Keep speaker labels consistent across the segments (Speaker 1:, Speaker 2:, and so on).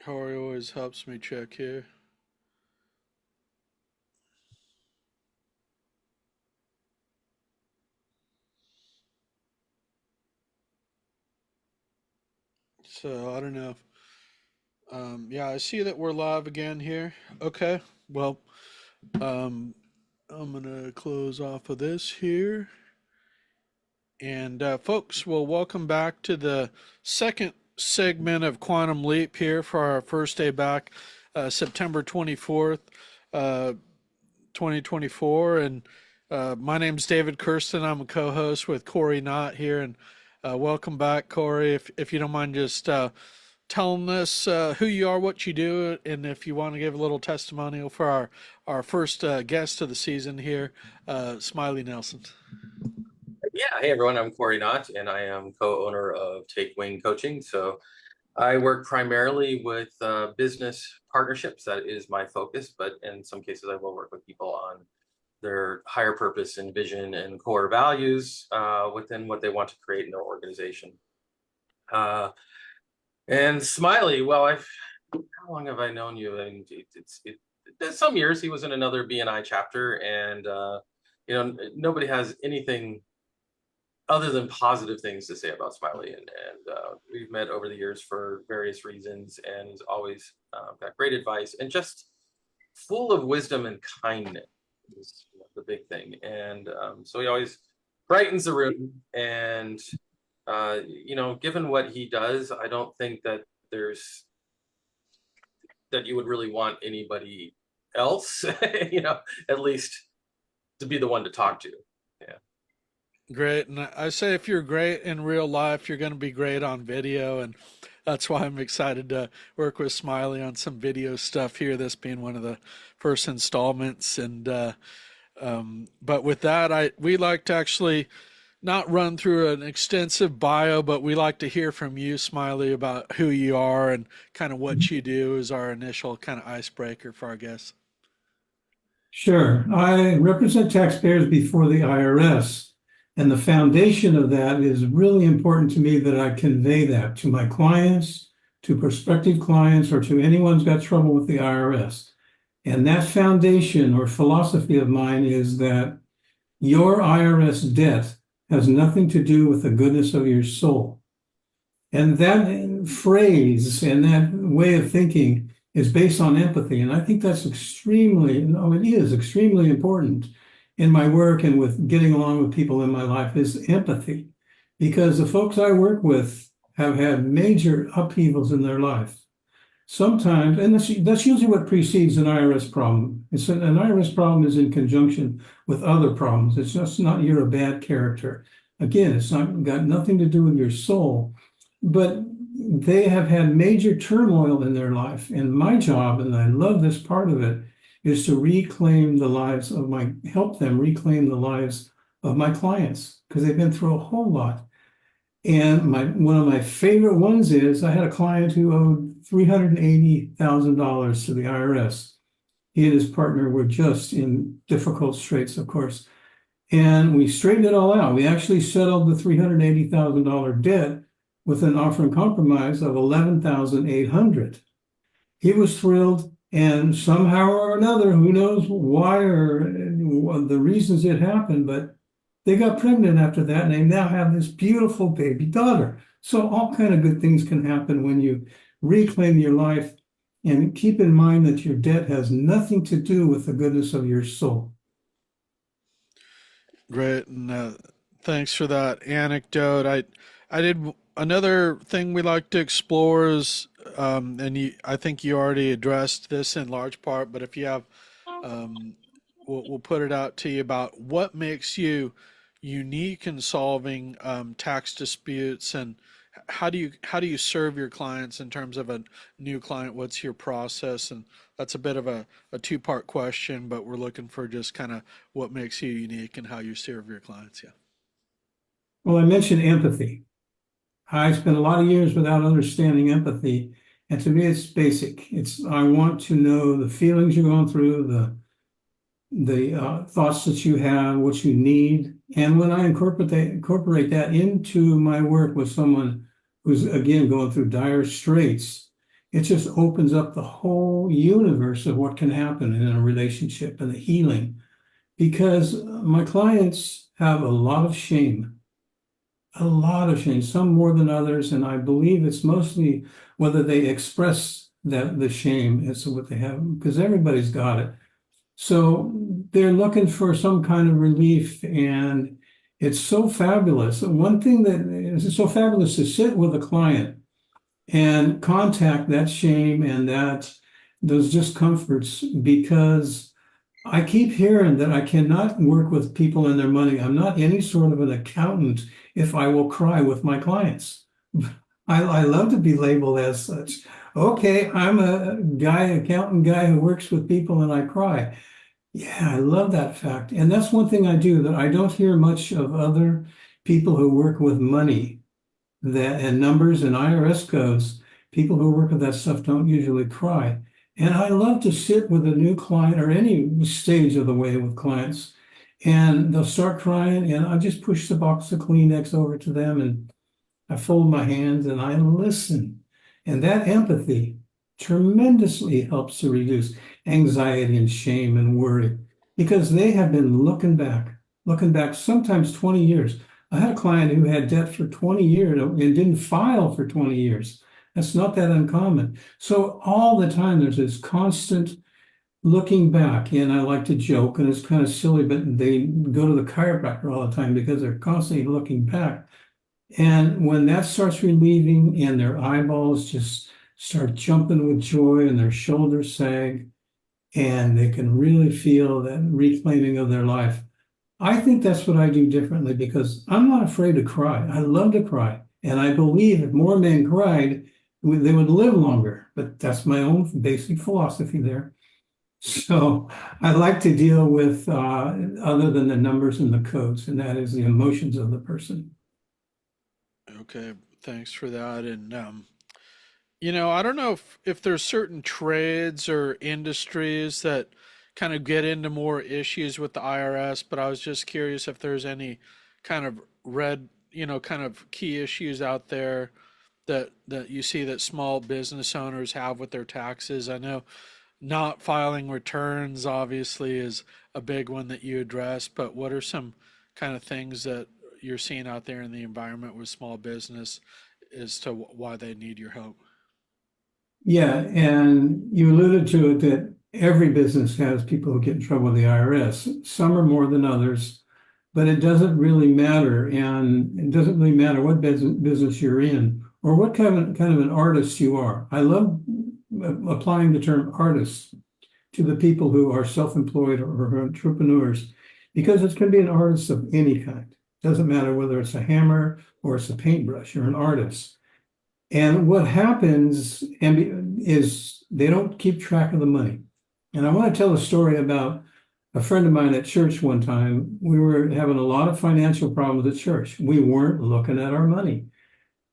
Speaker 1: Cory always helps me check here. So I don't know. Yeah, I see that we're live again here. Okay. Well, um, I'm gonna close off of this here, and folks, well, welcome back to the second segment of Quantum Leap here for our first day back, September 24th, uh, 2024, and my name's David Kirsten. I'm a co-host with Cory Knott here, and welcome back, Cory. If you don't mind just telling us who you are, what you do, and if you want to give a little testimonial for our first guest of the season here, Smiley Nelson.
Speaker 2: Yeah, hey everyone, I'm Cory Knott, and I am co-owner of Take Wing Coaching. So I work primarily with business partnerships. That is my focus, but in some cases I will work with people on their higher purpose and vision and core values within what they want to create in their organization. And Smiley, well, how long have I known you? And it's some years. He was in another BNI chapter, and nobody has anything other than positive things to say about Smiley. And we've met over the years for various reasons, and he's always got great advice and just full of wisdom and kindness is the big thing. And so he always brightens the room. And given what he does, I don't think that you would really want anybody else, at least to be the one to talk to. Yeah.
Speaker 1: Great. And I say if you're great in real life, you're going to be great on video. And that's why I'm excited to work with Smiley on some video stuff here, this being one of the first installments. And, but with that, we like to actually not run through an extensive bio, but we like to hear from you, Smiley, about who you are and kind of what you do as our initial kind of icebreaker for our guests.
Speaker 3: Sure. I represent taxpayers before the IRS, and the foundation of that is really important to me that I convey that to my clients, to prospective clients, or to anyone who's got trouble with the IRS. And that foundation or philosophy of mine is that your IRS debt has nothing to do with the goodness of your soul. And that phrase and that way of thinking is based on empathy. And I think that's it is extremely important in my work and with getting along with people in my life is empathy. Because the folks I work with have had major upheavals in their life. Sometimes, and that's usually what precedes an IRS problem. An IRS problem is in conjunction with other problems. It's just not you're a bad character. Again, it's not got nothing to do with your soul, but they have had major turmoil in their life. And my job, and I love this part of it, is to help them reclaim the lives of my clients because they've been through a whole lot. And one of my favorite ones is I had a client who owed $380,000 to the IRS. He and his partner were just in difficult straits, of course. And we straightened it all out. We actually settled the $380,000 debt with an offer in compromise of $11,800. He was thrilled, and somehow or another, who knows why or the reasons it happened, but they got pregnant after that, and they now have this beautiful baby daughter. So all kind of good things can happen when you reclaim your life, and keep in mind that your debt has nothing to do with the goodness of your soul.
Speaker 1: Great, and thanks for that anecdote. I did another thing we like to explore is, I think you already addressed this in large part, but if you have, um, we'll put it out to you about what makes you unique in solving tax disputes, and how do you serve your clients in terms of a new client? What's your process? And that's a bit of a two-part question, but we're looking for just kind of what makes you unique and how you serve your clients. Yeah.
Speaker 3: Well, I mentioned empathy. I spent a lot of years without understanding empathy, and to me, it's basic. I want to know the feelings you're going through, the thoughts that you have, what you need, and when I incorporate that into my work with someone who's again going through dire straits, it just opens up the whole universe of what can happen in a relationship and the healing. Because my clients have a lot of shame, some more than others, and I believe it's mostly whether they express that the shame is what they have, because everybody's got it. So they're looking for some kind of relief, and it's so fabulous. One thing that is so fabulous to sit with a client and contact that shame and those discomforts, because I keep hearing that I cannot work with people and their money. I'm not any sort of an accountant if I will cry with my clients. I love to be labeled as such. Okay, I'm a accountant guy who works with people and I cry. Yeah, I love that fact. And that's one thing I do that I don't hear much of other people who work with money that and numbers and IRS codes. People who work with that stuff don't usually cry. And I love to sit with a new client or any stage of the way with clients, and they'll start crying, and I just push the box of Kleenex over to them and I fold my hands and I listen. And that empathy tremendously helps to reduce anxiety and shame and worry, because they have been looking back sometimes 20 years. I had a client who had debt for 20 years and didn't file for 20 years. That's not that uncommon. So all the time there's this constant looking back, and I like to joke, and it's kind of silly, but they go to the chiropractor all the time because they're constantly looking back. And when that starts relieving and their eyeballs just start jumping with joy and their shoulders sag and they can really feel that reclaiming of their life, I think that's what I do differently, because I'm not afraid to cry. I love to cry. And I believe if more men cried, they would live longer. But that's my own basic philosophy there. So I like to deal with other than the numbers and the codes, and that is the emotions of the person.
Speaker 1: Okay, thanks for that. And I don't know if there's certain trades or industries that kind of get into more issues with the IRS, but I was just curious if there's any kind of kind of key issues out there that you see that small business owners have with their taxes. I know not filing returns obviously is a big one that you address, but what are some kind of things that you're seeing out there in the environment with small business as to why they need your help?
Speaker 3: Yeah, and you alluded to it that every business has people who get in trouble with the IRS. Some are more than others, but it doesn't really matter. And it doesn't really matter what business you're in or what kind of an artist you are. I love applying the term artist to the people who are self-employed or entrepreneurs, because it can be an artist of any kind. Doesn't matter whether it's a hammer or it's a paintbrush. You're an artist. And what happens is they don't keep track of the money. And I want to tell a story about a friend of mine at church one time. We were having a lot of financial problems at church. We weren't looking at our money.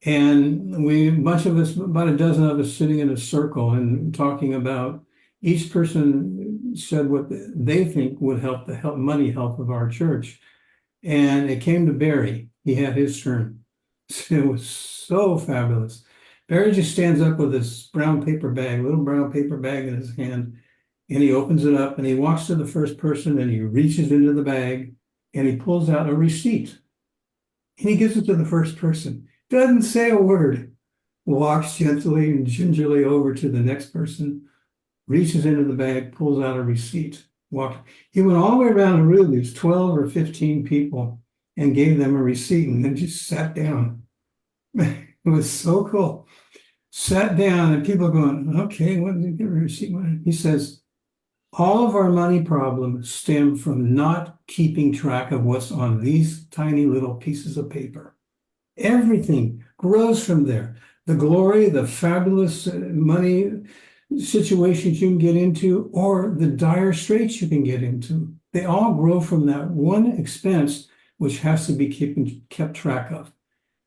Speaker 3: And a bunch of us, about a dozen of us, sitting in a circle and talking about, each person said what they think would help the money health of our church. And it came to Barry. He had his turn. It was so fabulous. Barry just stands up with this little brown paper bag in his hand, and he opens it up and he walks to the first person and he reaches into the bag and he pulls out a receipt. And he gives it to the first person. Doesn't say a word. Walks gently and gingerly over to the next person, reaches into the bag, pulls out a receipt. He went all the way around the room, these 12 or 15 people, and gave them a receipt and then just sat down. It was so cool. Sat down and people going, okay, what did you get a receipt? He says, all of our money problems stem from not keeping track of what's on these tiny little pieces of paper. Everything grows from there. The glory, the fabulous money situations you can get into, or the dire straits you can get into, they all grow from that one expense, which has to be kept track of.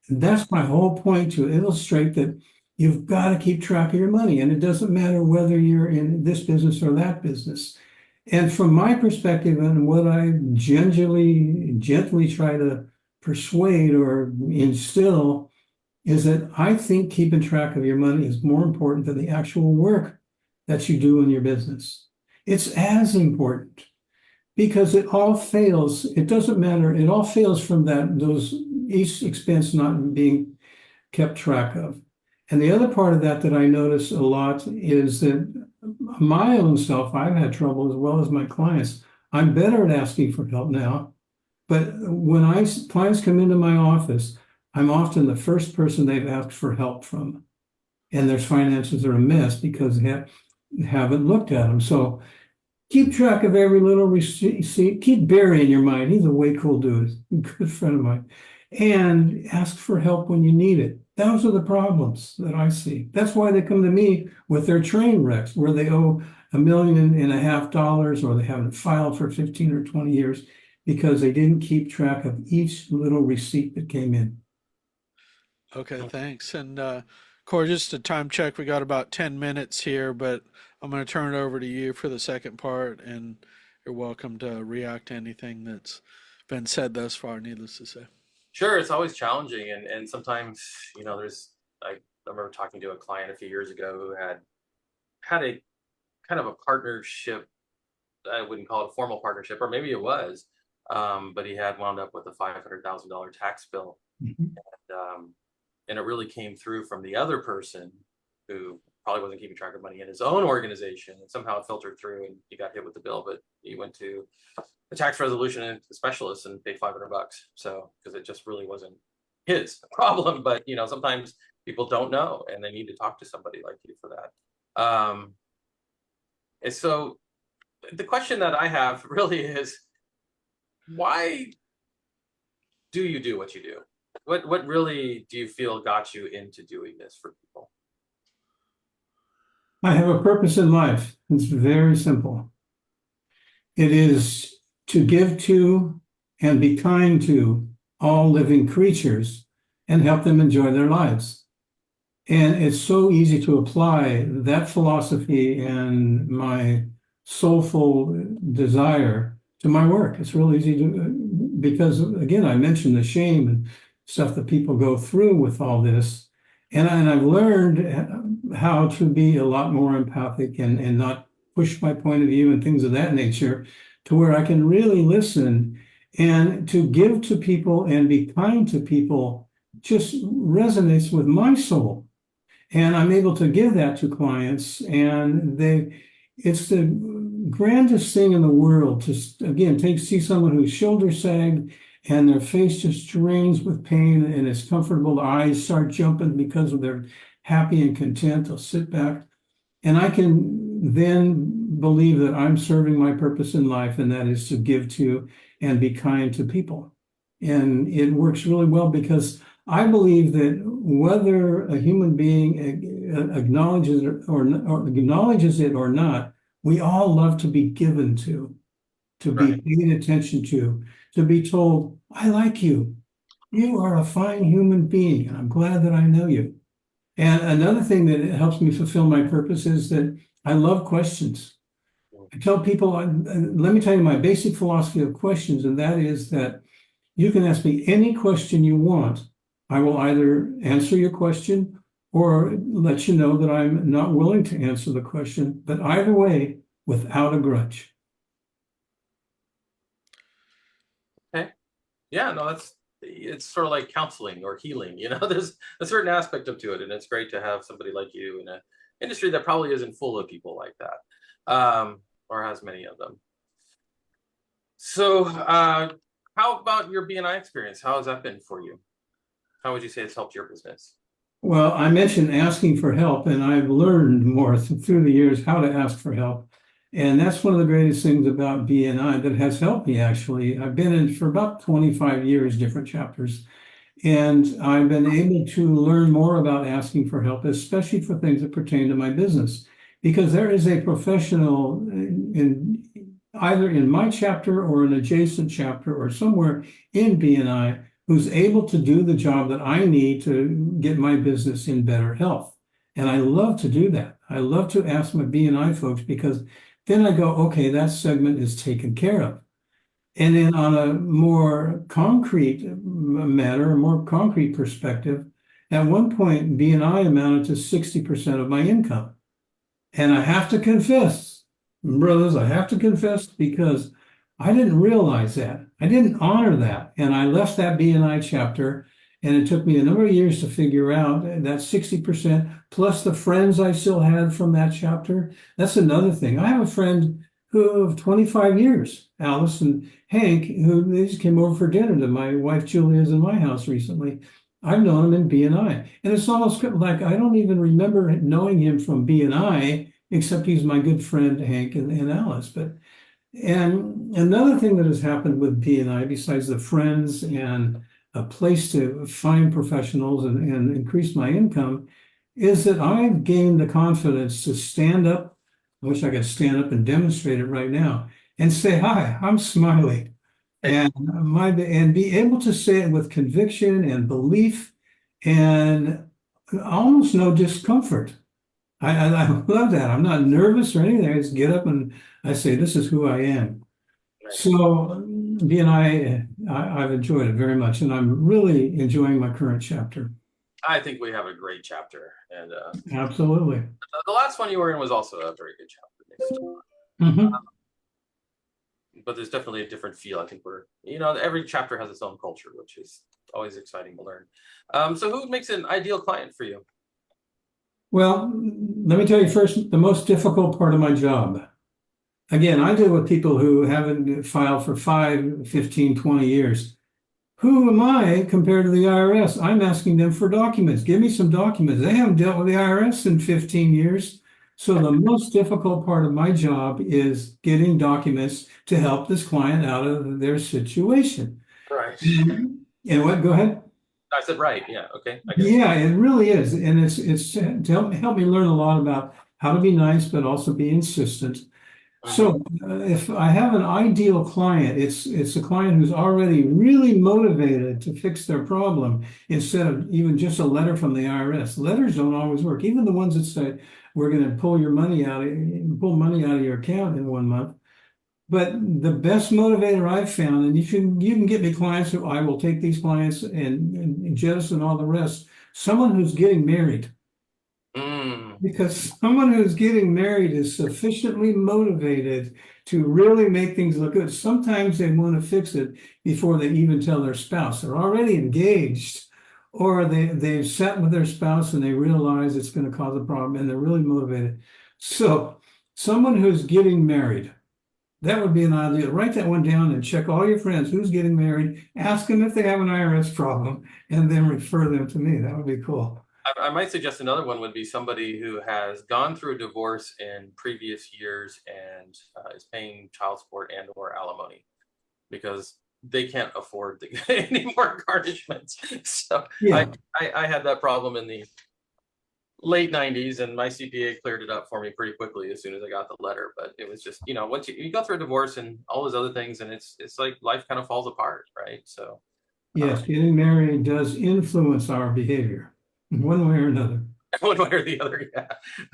Speaker 3: And that's my whole point, to illustrate that you've got to keep track of your money. And it doesn't matter whether you're in this business or that business. And from my perspective, and what I gently try to persuade or instill, is that I think keeping track of your money is more important than the actual work that you do in your business. It's as important because it all fails. It doesn't matter. It all fails from those each expense not being kept track of. And the other part of that I notice a lot is that my own self, I've had trouble as well as my clients. I'm better at asking for help now. But when clients come into my office, I'm often the first person they've asked for help from. And their finances are a mess because they haven't looked at them. So keep track of every little receipt. Keep Barry in your mind. He's a way cool dude, a good friend of mine. And ask for help when you need it. Those are the problems that I see. That's why they come to me with their train wrecks, where they owe $1.5 million, or they haven't filed for 15 or 20 years because they didn't keep track of each little receipt that came in.
Speaker 1: Okay, thanks. And Corey, just a time check. We got about 10 minutes here, but I'm going to turn it over to you for the second part, and you're welcome to react to anything that's been said thus far, needless to say.
Speaker 2: Sure, it's always challenging, and sometimes, I remember talking to a client a few years ago who had a kind of a partnership. I wouldn't call it a formal partnership, or maybe it was, but he had wound up with a $500,000 tax bill,
Speaker 3: Mhm.
Speaker 2: um, and it really came through from the other person who probably wasn't keeping track of money in his own organization, and somehow it filtered through, and he got hit with the bill. But he went to a tax resolution specialist and paid $500. So because it just really wasn't his problem. But sometimes people don't know, and they need to talk to somebody like you for that. And so the question that I have really is, why do you do what you do? What really do you feel got you into doing this for people?
Speaker 3: I have a purpose in life. It's very simple. It is to give to and be kind to all living creatures and help them enjoy their lives. And it's so easy to apply that philosophy and my soulful desire to my work. It's real easy to, because again, I mentioned the shame and stuff that people go through with all this. And I've learned how to be a lot more empathic and not push my point of view and things of that nature, to where I can really listen, and to give to people and be kind to people just resonates with my soul. And I'm able to give that to clients, and it's the grandest thing in the world to, again, see someone whose shoulders sag and their face just drains with pain, and it's comfortable. The eyes start jumping because they're happy and content. They'll sit back, and I can then believe that I'm serving my purpose in life, and that is to give to and be kind to people. And it works really well because I believe that whether a human being acknowledges it or not, we all love to be given to be
Speaker 2: Right.
Speaker 3: paid attention to be told, I like you. You are a fine human being, and I'm glad that I know you. And another thing that helps me fulfill my purpose is that I love questions. I tell people, let me tell you my basic philosophy of questions, and that is that you can ask me any question you want. I will either answer your question or let you know that I'm not willing to answer the question, but either way, without a grudge.
Speaker 2: Okay. Yeah, no, it's sort of like counseling or healing. There's a certain aspect to it, and it's great to have somebody like you in an industry that probably isn't full of people like that, or has many of them. So, how about your BNI experience? How has that been for you? How would you say it's helped your business?
Speaker 3: Well, I mentioned asking for help, and I've learned more through the years how to ask for help. And that's one of the greatest things about BNI that has helped me, actually. I've been in for about 25 years, different chapters, and I've been able to learn more about asking for help, especially for things that pertain to my business, because there is a professional in either in my chapter or an adjacent chapter or somewhere in BNI who's able to do the job that I need to get my business in better health. And I love to do that. I love to ask my BNI folks, because then I go, okay, that segment is taken care of. And then on a more concrete matter, a more concrete perspective, At one point, B&I amounted to 60% of my income. And I have to confess, brothers, I have to confess because I didn't realize that. I didn't honor that. And I left that B&I chapter, and it took me a number of years to figure out that 60% plus the friends I still had from that chapter. That's another thing. I have a friend who of 25 years, Alice and Hank, who they just came over for dinner to my wife Julia's in my house recently. I've known him in B&I. And it's almost like I don't even remember knowing him from B&I, except he's my good friend, Hank and Alice. And another thing that has happened with B&I, besides the friends and a place to find professionals and increase my income, is that I've gained the confidence to stand up. I wish I could stand up and demonstrate it right now and say, "Hi, I'm Smiley." And be able to say it with conviction and belief and almost no discomfort. I love that. I'm not nervous or anything. I just get up and I say, "This is who I am."
Speaker 2: Right.
Speaker 3: So I've enjoyed it very much, and I'm really enjoying my current chapter.
Speaker 2: I think we have a great chapter, and
Speaker 3: Absolutely.
Speaker 2: the last one you were in was also a very good chapter next to
Speaker 3: Mhm.
Speaker 2: but there's definitely a different feel. I think every chapter has its own culture, which is always exciting to learn. So who makes an ideal client for you?
Speaker 3: Well, let me tell you first, the most difficult part of my job. Again, I deal with people who haven't filed for 5, 15, 20 years. Who am I compared to the IRS? I'm asking them for documents. Give me some documents. They haven't dealt with the IRS in 15 years. So the most difficult part of my job is getting documents to help this client out of their situation.
Speaker 2: Right.
Speaker 3: And what? Go ahead.
Speaker 2: I said right. Yeah. Okay. I guess.
Speaker 3: Yeah, it really is. And it's to help me learn a lot about how to be nice, but also be insistent. So if I have an ideal client, it's a client who's already really motivated to fix their problem instead of even just a letter from the IRS. Letters don't always work. Even the ones that say we're going to pull money out of your account in 1 month. But the best motivator I've found, and you can get me clients who I will take these clients and jettison all the rest. Someone who's getting married.
Speaker 2: Mm.
Speaker 3: Because someone who's getting married is sufficiently motivated to really make things look good. Sometimes they want to fix it before they even tell their spouse. They're already engaged, or they've sat with their spouse and they realize it's going to cause a problem and they're really motivated. So someone who's getting married, that would be an ideal. Write that one down and check all your friends who's getting married. Ask them if they have an IRS problem and then refer them to me. That would be cool.
Speaker 2: I might suggest another one would be somebody who has gone through a divorce in previous years and is paying child support and or alimony because they can't afford any more garnishments. So
Speaker 3: Yeah.
Speaker 2: I had that problem in the late 90s, and my CPA cleared it up for me pretty quickly as soon as I got the letter. But it was just, once you go through a divorce and all those other things, and it's like life kind of falls apart, right? So
Speaker 3: Yes, getting married does influence our behavior in one way or another.
Speaker 2: one way or the other, yeah.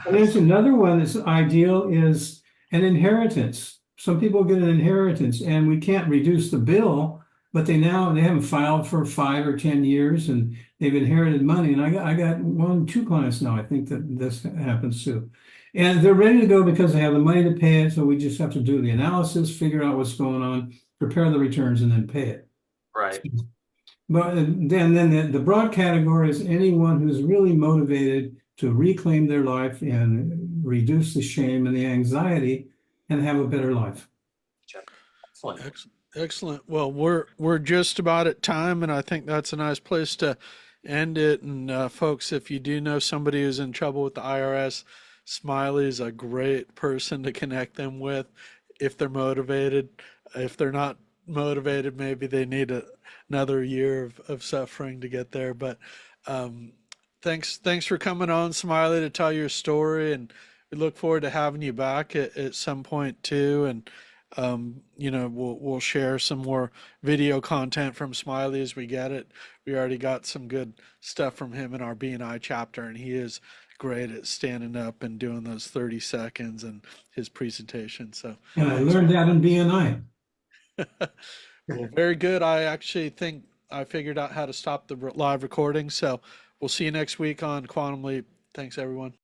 Speaker 3: And there's another one that's ideal is an inheritance. Some people get an inheritance and we can't reduce the bill, but they haven't filed for 5 or 10 years and they've inherited money. And I got 2 clients now, I think that this happens too. And they're ready to go because they have the money to pay it. So we just have to do the analysis, figure out what's going on, prepare the returns, and then pay it.
Speaker 2: Right.
Speaker 3: But then the broad category is anyone who's really motivated to reclaim their life and reduce the shame and the anxiety and have a better life.
Speaker 2: Excellent.
Speaker 1: Excellent. Well, we're just about at time, and I think that's a nice place to end it. And folks, if you do know somebody who's in trouble with the IRS, Smiley is a great person to connect them with if they're motivated. If they're not motivated, maybe they need another year of suffering to get there. But thanks for coming on, Smiley, to tell your story, and we look forward to having you back at some point too. And we'll share some more video content from Smiley as we get it. We already got some good stuff from him in our B&I chapter, and he is great at standing up and doing those 30 seconds and his presentation. So,
Speaker 3: and I learned that in B&I.
Speaker 1: Well, very good. I actually think I figured out how to stop the live recording, so We'll see you next week on Quantum Leap. Thanks, everyone.